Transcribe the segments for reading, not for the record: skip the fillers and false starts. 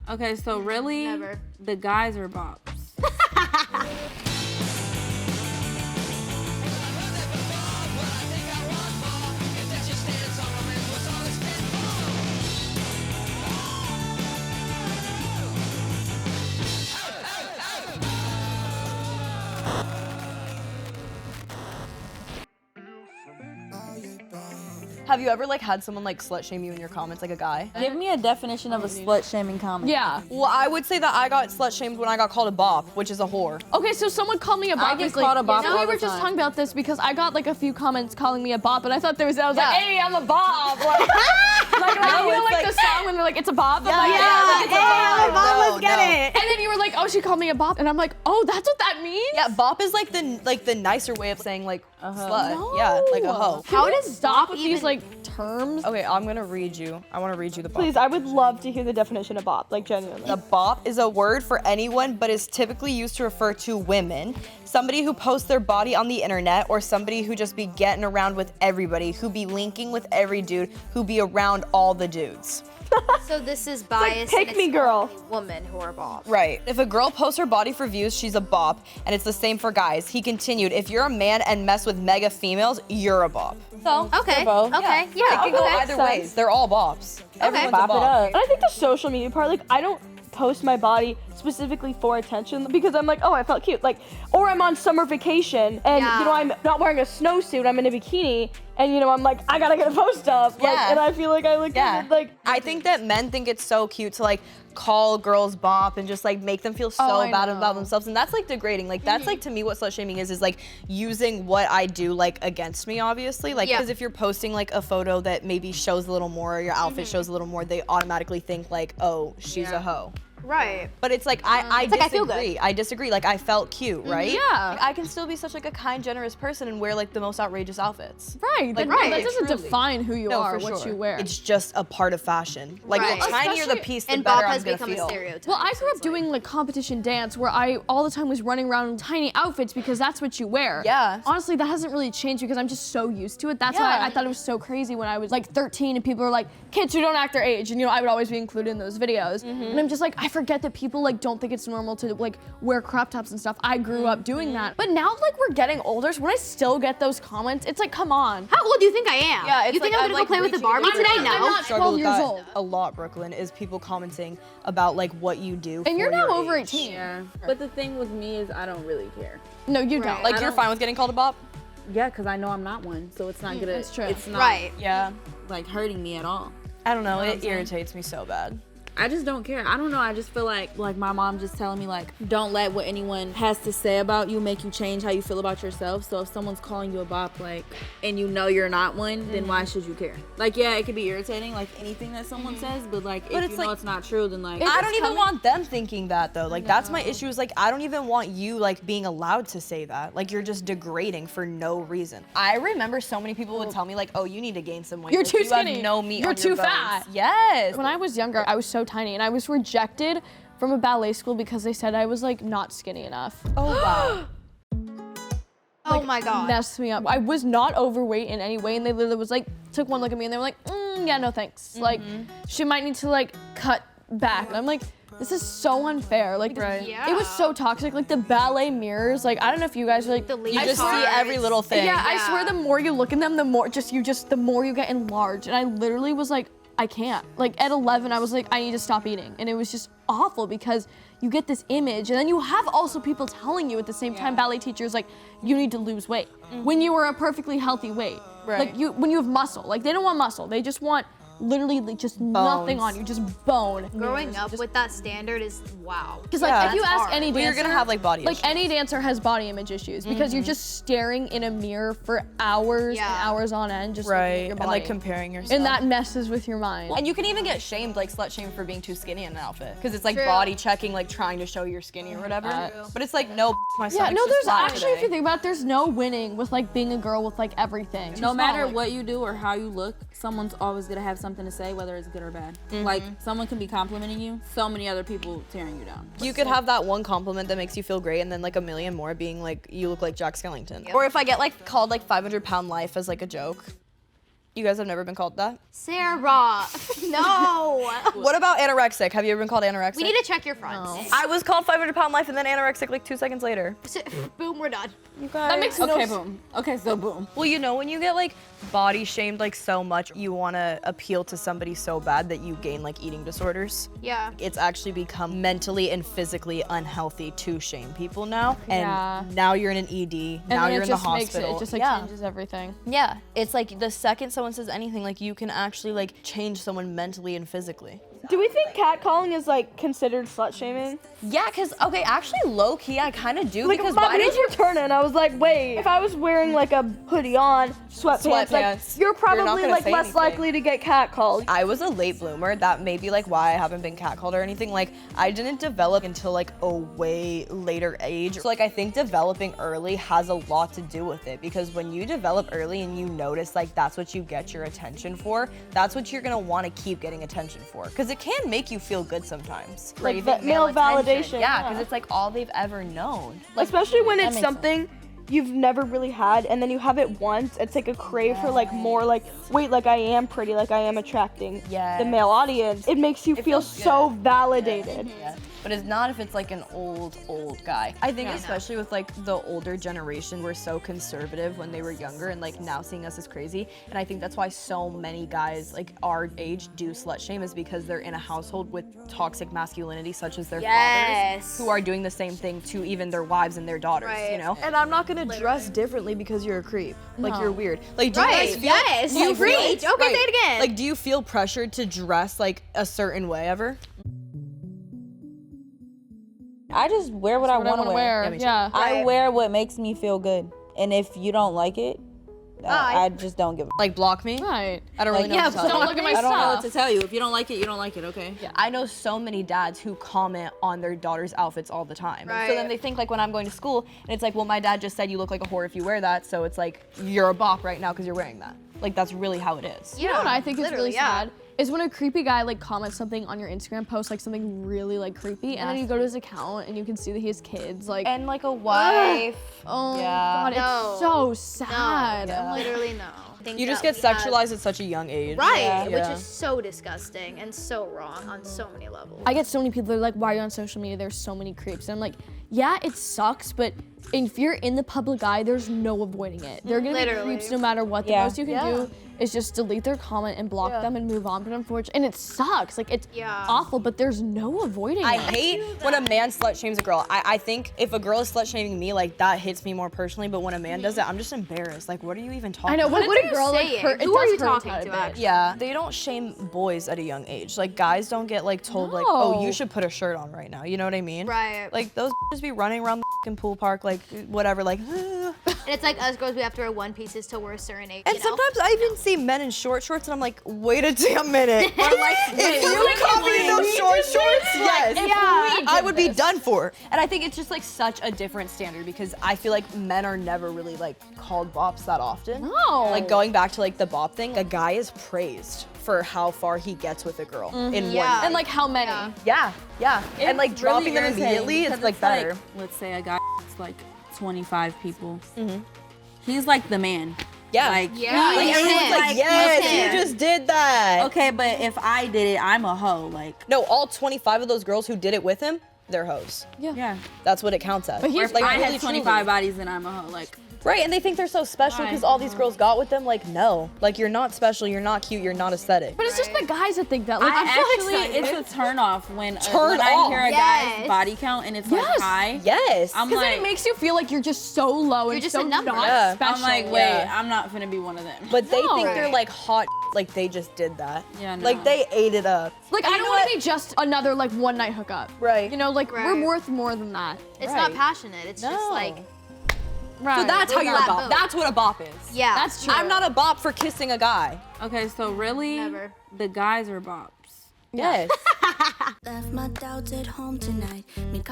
Okay, so really, Never. the guys are bops. Have you ever like had someone like slut shame you in your comments, like a guy? Give me a definition of a slut shaming comment. Yeah. Well, I would say that I got slut shamed when I got called a bop, which is a whore. Okay, so someone called me a bop. I get recently. called a bop No, all we were the just time. talking about this because I got like a few comments calling me a bop, and I thought I was like, Yeah. hey, I'm a bop. Like, No, you know, it's like the song when they're like, it's a bop. I'm like, like, it's a hey, bop. let's No, get no. it. And then you were like, oh, she called me a bop, and I'm like, oh, that's what that means? Yeah, bop is like the nicer way of saying like slut. No. Yeah, like a hoe. How How does does stop bop with even- these like terms? Okay, I'm gonna read you. I want to read you the bop. Please, I would love to hear the definition of bop, like genuinely. A bop is a word for anyone, but is typically used to refer to women. Somebody who posts their body on the internet, or somebody who just be getting around with everybody, who be linking with every dude, who be around all the dudes. So this is biased. pick and me, it's girl. only women who are bops. Right. If a girl posts her body for views, she's a bop, and it's the same for guys. He continued, if you're a man and mess with mega females, you're a bop. So, Okay. both. Okay. it Yeah. can go Okay. either ways. They're all bops. Everyone's a Bop it up. And I think the social media part, like, I don't post my body specifically for attention because I'm like, oh, I felt cute. Like, or I'm on summer vacation and, Yeah. you know, I'm not wearing a snowsuit, I'm in a bikini, and, you know, I'm like, I gotta get a post up. Like, Yeah. and I feel like I look Yeah. good. Like, I think that men think it's so cute to like call girls bop and just like make them feel so I bad know. about themselves, and that's like degrading. Like that's like to me what slut shaming is like using what I do like against me, obviously. Like Yeah. because if you're posting like a photo that maybe shows a little more, or your outfit shows a little more, they automatically think like, oh, she's a hoe. Right. But it's like I It's like, I feel disagree. I disagree. Like I felt cute, right? Yeah. Like, I can still be such like a kind, generous person and wear like the most outrageous outfits. Right. Like, That, that doesn't truly. define who you No, are, for what sure. you wear. It's just a part of fashion. Like Right. the tinier the Especially- piece, the And better bop I'm has gonna become feel. a stereotype. Well, I so grew up it's like- doing like competition dance where I all the time was running around in tiny outfits because that's what you wear. Yeah. Honestly, that hasn't really changed because I'm just so used to it. That's why Yeah. I thought it was so crazy when I was like 13 and people were like, kids who don't act their age. And you know, I would always be included in those videos. And I'm just like, I forget that people like don't think it's normal to like wear crop tops and stuff. I grew up doing that. But now like we're getting older, so when I still get those comments, it's like, come on. How old do you think I am? Yeah, it's you think like, I'm gonna go play with the reaching Barbie into today? your- No. I'm not Struggle 12 with years that old. a lot, Brooklyn, is people commenting about like what you do. And you're for now your over age. 18. Yeah. But the thing with me is I don't really care. No, you Right. don't. Like I you're don't- fine with getting called a bop? Yeah, because I know I'm not one, so it's not gonna. that's true. It's not Right. Yeah. like hurting me at all. I don't know. what I'm It saying? irritates me so bad. I just don't care. I don't know. I just feel like my mom just telling me like, don't let what anyone has to say about you make you change how you feel about yourself. So if someone's calling you a bop, like, and you know you're not one, then why should you care? Like, yeah, it could be irritating, like anything that someone says, but like, But if it's you know like- it's not true, then like, I don't even want them thinking that though. Like that's my issue is like I don't even want you like being allowed to say that. Like you're just degrading for no reason. I remember so many people would tell me like, oh, you need to gain some weight. You're Like, too you skinny. have no meat You're on your too bones." fat. Yes. When I was younger, I was so tiny and I was rejected from a ballet school because they said I was like not skinny enough. Oh wow. Oh my god. Messed me up. I was not overweight in any way and they literally was like, took one look at me and they were like, yeah, no thanks. Like, she might need to like cut back. And I'm like, this is so unfair. Like, Right. Yeah. it was so toxic. Like the ballet mirrors, like, I don't know if you guys are like, The You just see leotards. every little thing. yeah, I Yeah. swear the more you look in them, the more the more you get enlarged. And I literally was like, I can't. Like at 11, I was like, I need to stop eating. And it was just awful because you get this image and then you have also people telling you at the same time, ballet teachers, like, you need to lose weight when you were a perfectly healthy weight. Right. Like when you have muscle, like they don't want muscle. They just want literally like, just nothing on you, just bone. Growing up with that standard is wow. Because like Yeah. if you That's ask hard. any Well, dancer, you're gonna have, like, body like issues. any dancer has body image issues because you're just staring in a mirror for hours Yeah. and hours on end, just looking at Right. your And body. like comparing yourself. And that messes with your mind. And you can even get shamed, like slut shamed for being too skinny in an outfit. Because it's like True. body checking, like trying to show you're skinny or whatever. True. But it's like, no, my Yeah, stomach's no, just there's flat actually, if today. you think about it, there's no winning with like being a girl with like everything. no Too matter small, like- what you do or how you look, someone's always gonna have something to say, whether it's good or bad. Like someone can be complimenting you, so many other people tearing you down. You could have that one compliment that makes you feel great and then like a million more being like, you look like Jack Skellington. Yep. Or if I get like called like 500-pound life as like a joke. You guys have never been called that? Sarah, no. What about anorexic? Have you ever been called anorexic? We need to check your fronts. I was called 500-pound life and then anorexic like 2 seconds later. Boom, we're done. You guys. That makes no Okay, sense. boom. Okay, so boom. Well, you know, when you get like body shamed like so much, you want to appeal to somebody so bad that you gain like eating disorders. Yeah. It's actually become mentally and physically unhealthy to shame people now. And Yeah. now you're in an ED. And now then you're it in the just makes hospital. it just like yeah. changes everything. Yeah. It's like the second someone says anything, like you can actually like change someone mentally and physically. Do we think catcalling is like considered slut shaming? Yeah, because, okay, actually, low key, I kind of do. Like, because my why wheels did you. were turning. I was like, wait, if I was wearing like a hoodie on, sweatpants, like, Sweatpants. you're You're not probably gonna like say less anything. likely to get catcalled. I was a late bloomer. That may be like why I haven't been catcalled or anything. Like I didn't develop until like a way later age. So like I think developing early has a lot to do with it because when you develop early and you notice like that's what you get your attention for, that's what you're gonna want to keep getting attention for because it can make you feel good sometimes. Like Craving male attention. validation, Yeah, yeah. because it's like all they've ever known. Like, Especially when it's makes something you've never really had and then you have it once, it's like a crave for like more like, wait, like I am pretty, like I am attracting the male audience. It makes you feel feels so validated. Yeah. But it's not if it's like an old guy. I think especially with like the older generation, we're so conservative when they were younger and like now seeing us is crazy. And I think that's why so many guys like our age do slut shame is because they're in a household with toxic masculinity such as their fathers who are doing the same thing to even their wives and their daughters, you know? And I'm not gonna dress differently because you're a creep. Like you're weird. Like do you guys feel Yes. do you Preach. feel- Okay, say it again. Like do you feel pressured to dress like a certain way ever? I just wear what I want to wear. Yeah, me too. Yeah. I wear what makes me feel good. And if you don't like it, I just don't give a Like block me? Right. I don't really know what to tell you. Don't look at my I don't know what stuff. to tell you. If you don't like it, you don't like it, okay? Yeah, I know so many dads who comment on their daughter's outfits all the time. So then Right. they think like when I'm going to school and it's like, well, my dad just said you look like a whore if you wear that. So it's like, you're a bop right now because you're wearing that. Like that's really how it is. You know what I think is really literally, yeah. sad? Is when a creepy guy like comments something on your Instagram post, like something really like creepy, and then you go to his account and you can see that he has kids, like, And like a wife. oh yeah. god, No. it's so sad. I'm like, Literally no. I think You just that get we have- sexualized at such a young age. Right, Yeah. which is so disgusting and so wrong on so many levels. I get so many people that are like, why are you on social media? There's so many creeps. And I'm like, yeah, it sucks, but if you're in the public eye, there's no avoiding it. They're gonna Literally. be creeps no matter what. The Yeah. most you can do is just delete their comment and block them and move on. But unfortunately, and it sucks. Like it's awful, but there's no avoiding I it. hate when a man slut shames a girl. I think if a girl is slut shaming me, like that hits me more personally. But when a man does it, I'm just embarrassed. Like, what are you even talking I know. about? When What it's are a you girl, like, saying? hurt, it Who are does you hurt talking a to, bit. actually? Yeah, they don't shame boys at a young age. Like guys don't get like told like, oh, No. you should put a shirt on right now. You know what I mean? Right. Like those just be running around the fucking pool park like whatever. Like, And it's like us girls, we have to wear one pieces till we're a certain age. and you know? sometimes I even see men in short shorts, and I'm like, wait a damn minute. If you like, caught me in those short shorts, yes, we I did would be this. done for. And I think it's just like such a different standard because I feel like men are never really like called bops that often. No. Like going back to like the bop thing, a guy is praised for how far he gets with a girl in one Yeah. night. And like how many? Yeah. And like dropping them immediately is like better. Let's say a guy it's like 25 people. He's like the man. Yeah. Like, Yeah, Like it's everyone's him. like, yes, It's him. you just did that. okay, but if I did it, I'm a hoe. Like, No, all 25 of those girls who did it with him, they're hoes. yeah. That's what it counts as. But here's- If I really, had 25 bodies, then I'm a hoe. Like, Right, and they think they're so special because all these girls got with them. Like, no. Like, you're not special, you're not cute, you're not aesthetic. But it's just the guys that think that. Like, I I'm so actually, excited. it's a turn off when Turn I off. hear a Yes. guy's body count and it's like Yes. high. Yes. I'm Because like, then it makes you feel like you're just so low You're and just so a number. not Yeah. special. I'm like, wait, Yeah. I'm not gonna be one of them. But they No. think they're Right. like hot, like they just did that. Yeah, no. Like they ate it up. Like, And I you don't know want what? to be just another like one night hookup. Right. You know, like we're Right. worth more than that. It's not Right. passionate. It's just No. like, Right. So that's how We're you're a not bop. both. That's what a bop is. yeah. That's true. I'm not a bop for kissing a guy. Okay, so really, Never. the guys are bops. Yes. Left my doubts at home tonight.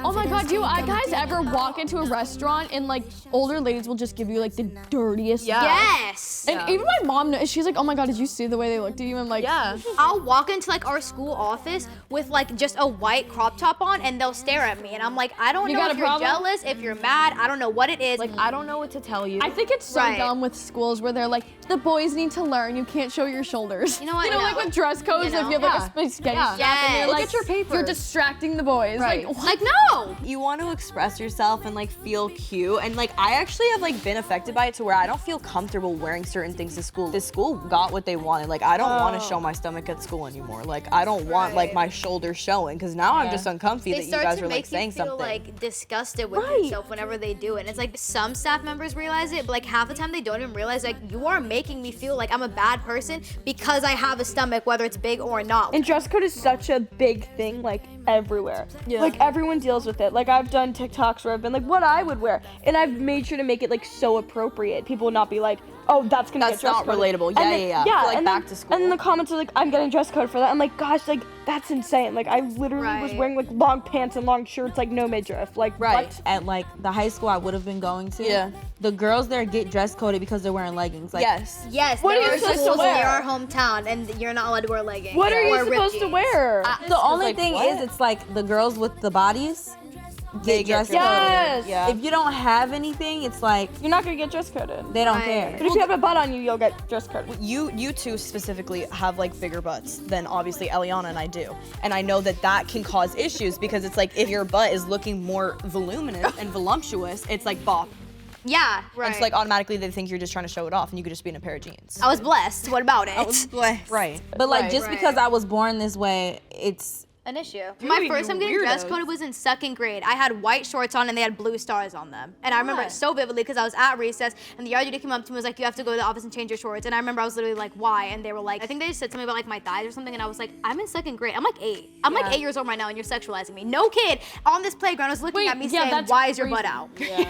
Oh my god, do guys ever walk into a restaurant and like older ladies will just give you like the dirtiest? Yeah. Yes. And even my mom knows. She's like, oh my god, did you see the way they looked at you? I'm like, Yeah. I'll walk into like our school office with like just a white crop top on and they'll stare at me and I'm like, I don't You know got if a you're problem? jealous, if you're mad, I don't know what it is. Like I don't know what to tell you. I think it's so Right. dumb with schools where they're like, the boys need to learn you can't show your shoulders. You know what? You know, like with dress codes, if you have like a spaghetti strap and you're Look like, at your paper. you're distracting the boys. Right. Like, what? Like, no! You want to express yourself and like feel cute, and like I actually have like been affected by it to where I don't feel comfortable wearing certain things to school. The school got what they wanted. Like I don't want to show my stomach at school anymore. Like I don't want like my shoulders showing because now I'm just uncomfy that you guys are like saying They start to something. make you feel like disgusted with yourself whenever they do it. And it's like some staff members realize it, but like half the time they don't even realize like you are making me feel like I'm a bad person because I have a stomach, whether it's big or not. And dress code is such a big thing, like everywhere. Like everyone deals with it. Like I've done TikToks where I've been like, what I would wear, and I've made sure to make it like so appropriate. People will not be like, oh, that's gonna get dress not code. relatable. And Yeah. then- For, like, and back then- to school. And then the comments are like, I'm getting dress code for that. I'm like, gosh, like that's insane. Like I literally was wearing like long pants and long shirts, like no midriff. Like what? At like the high school I would have been going to, the girls there get dress coded because they're wearing leggings. Like, Yes, What are there you are supposed to schools wear? near our hometown, and you're not allowed to wear leggings. What are or you ripped supposed to jeans. wear? the only like, thing what? is, it's like the girls with the bodies They get dress get coded. Yes. Yeah. If you don't have anything, it's like You're not gonna get dress coded. they don't Right. care. But if you have a butt on you, you'll get dress coded. You two specifically have like bigger butts than obviously Eliana and I do. And I know that that can cause issues because it's like if your butt is looking more voluminous and voluptuous, it's like bop. Yeah, right. And it's like automatically they think you're just trying to show it off and you could just be in a pair of jeans. I was blessed. What about it? Right. But like Right. just because I was born this way, it's An issue. My first time getting dress weirdos. coded was in second grade. I had white shorts on and they had blue stars on them. And I remember it so vividly because I was at recess and the yard leader came up to me and was like, you have to go to the office and change your shorts. And I remember I was literally like, why? And they were like, I think they just said something about like my thighs or something. And I was like, I'm in second grade. I'm like 8. I'm like 8 years old right now and you're sexualizing me. No kid on this playground was looking Wait, at me yeah, saying, that's why is your butt crazy. out?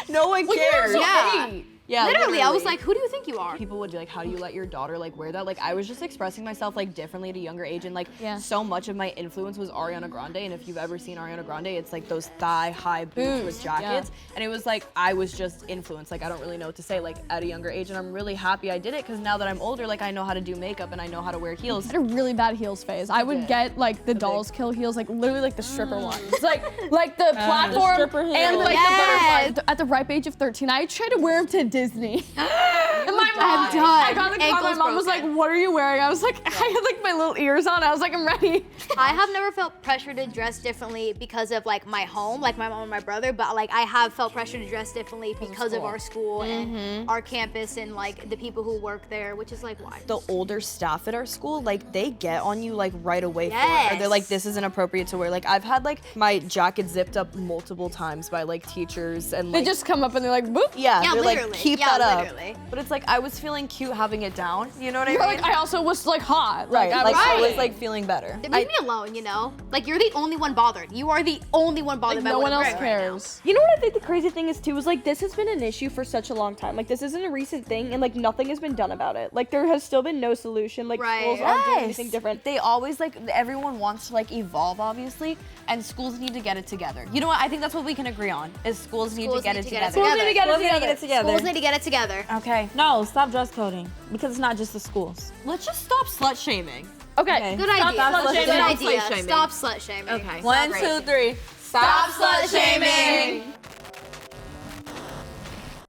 No one cares. Yeah. Yeah, Literally, I was like, who do you think you are? people would be like, how do you let your daughter like wear that? Like I was just expressing myself like differently at a younger age, and like so much of my influence was Ariana Grande. And if you've ever seen Ariana Grande, it's like those thigh high boots with jackets. And it was like I was just influenced. Like I don't really know what to say like at a younger age, and I'm really happy I did it because now that I'm older, like I know how to do makeup and I know how to wear heels. I had a really bad heels phase. I would get like the dolls kill heels, like literally like the stripper ones. Like the platform stripper heels. and like Yes. the butterfly. At the ripe age of 13, I tried to wear them to Disney. And my mom, I'm done. I got in the car, my Ankles mom was like, broken. what are you wearing? I was like, I had like my little ears on. I was like, I'm ready. I have never felt pressure to dress differently because of like my home, like my mom and my brother, but like I have felt pressure to dress differently because of our school and our campus and like the people who work there, which is like why. The older staff at our school, like they get on you like right away for it. Or they're like, this isn't appropriate to wear. Like I've had like my jacket zipped up multiple times by like teachers and They like just come up and they're like, boop. yeah, Yeah, they're like literally. keep Yeah, that up. literally. But it's like I was feeling cute having it down. You know what I You're mean? like, I also was like hot. right. I Like was I was Right. like feeling better. Leave me alone, you know? Like you're the only one bothered. You are the only one bothered by no what one I'm else wearing right now. cares. You know what I think the crazy thing is too is like this has been an issue for such a long time. Like this isn't a recent thing and like nothing has been done about it. Like there has still been no solution. Like Right. schools aren't doing anything different. They always like everyone wants to like evolve obviously, and schools need to get it together. You know what? I think that's what we can agree on. Is schools need to get it together. Schools need to get it Schools need to together. get it together. Schools need to get it together. Okay. No, stop dress coding because it's not just the schools. Let's just stop slut shaming. Okay. Good Stop idea. slut Good shaming. idea. Slut shaming. Stop slut shaming. Okay. 1, 2, 3. Stop slut shaming.